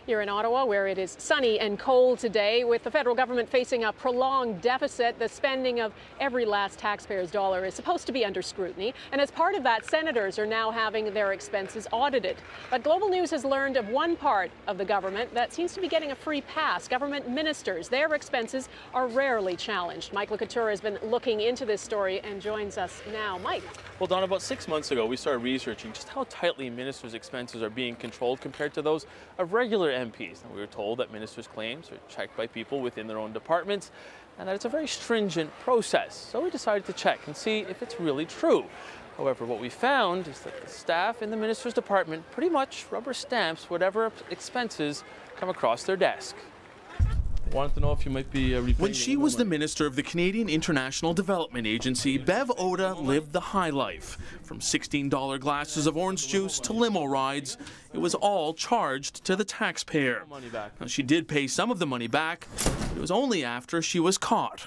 Here in Ottawa, where it is sunny and cold today, with the federal government facing a prolonged deficit, the spending of every last taxpayer's dollar is supposed to be under scrutiny. And as part of that, senators are now having their expenses audited. But Global News has learned of one part of the government that seems to be getting a free pass. Government ministers, their expenses are rarely challenged. Mike LeCouture has been looking into this story and joins us now. Mike. Well, Don, about 6 months ago, we started researching just how tightly ministers' expenses are being controlled compared to those of regular MPs. And we were told that ministers' claims are checked by people within their own departments and that it's a very stringent process. So we decided to check and see if it's really true. However, what we found is that the staff in the minister's department pretty much rubber stamps whatever expenses come across their desk. Wanted to know if you might be When she was the minister of the Canadian International Development Agency, Bev Oda lived the high life. From $16 glasses of orange juice to limo rides, it was all charged to the taxpayer. Now, she did pay some of the money back, but it was only after she was caught.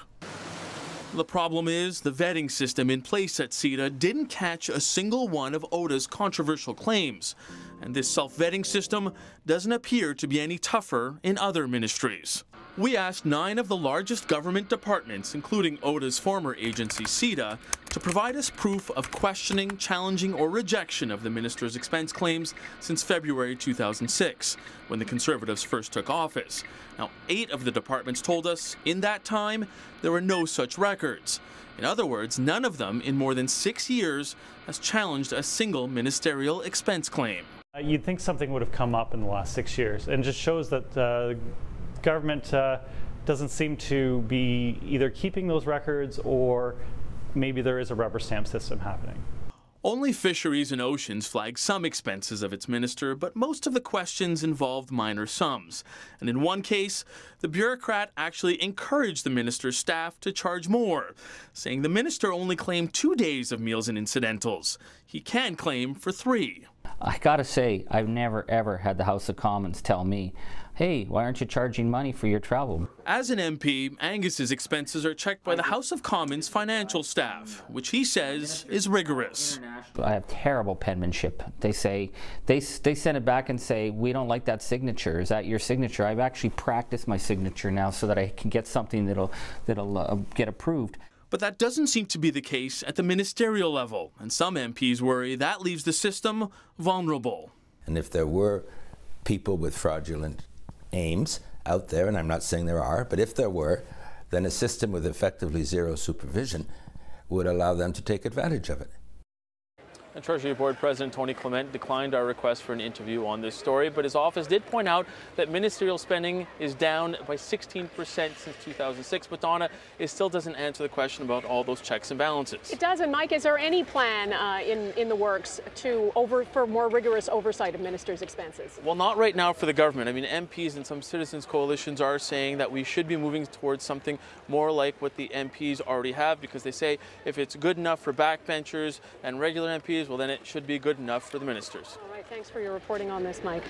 The problem is the vetting system in place at CEDA didn't catch a single one of Oda's controversial claims. And this self-vetting system doesn't appear to be any tougher in other ministries. We asked 9 of the largest government departments, including Oda's former agency, CEDA, to provide us proof of questioning, challenging, or rejection of the minister's expense claims since February 2006, when the Conservatives first took office. Now, 8 of the departments told us in that time there were no such records. In other words, none of them in more than 6 years has challenged a single ministerial expense claim. You'd think something would have come up in the last 6 years, and just shows that government doesn't seem to be either keeping those records or maybe there is a rubber stamp system happening. Only Fisheries and Oceans flagged some expenses of its minister, but most of the questions involved minor sums. And in one case, the bureaucrat actually encouraged the minister's staff to charge more, saying the minister only claimed 2 days of meals and incidentals. He can claim for 3. I gotta say, I've never ever had the House of Commons tell me, hey, why aren't you charging money for your travel? As an MP, Angus's expenses are checked by the House of Commons financial staff, which he says is rigorous. I have terrible penmanship. They say, they send it back and say, we don't like that signature. Is that your signature? I've actually practiced my signature now so that I can get something that'll get approved. But that doesn't seem to be the case at the ministerial level, and some MPs worry that leaves the system vulnerable. And if there were people with fraudulent aims out there, and I'm not saying there are, but if there were, then a system with effectively zero supervision would allow them to take advantage of it. And Treasury Board President Tony Clement declined our request for an interview on this story, but his office did point out that ministerial spending is down by 16% since 2006. But Donna, it still doesn't answer the question about all those checks and balances. It doesn't. Mike, is there any plan in the works for more rigorous oversight of ministers' expenses? Well, not right now for the government. I mean, MPs and some citizens' coalitions are saying that we should be moving towards something more like what the MPs already have, because they say if it's good enough for backbenchers and regular MPs, well, then it should be good enough for the ministers. All right, thanks for your reporting on this, Mike.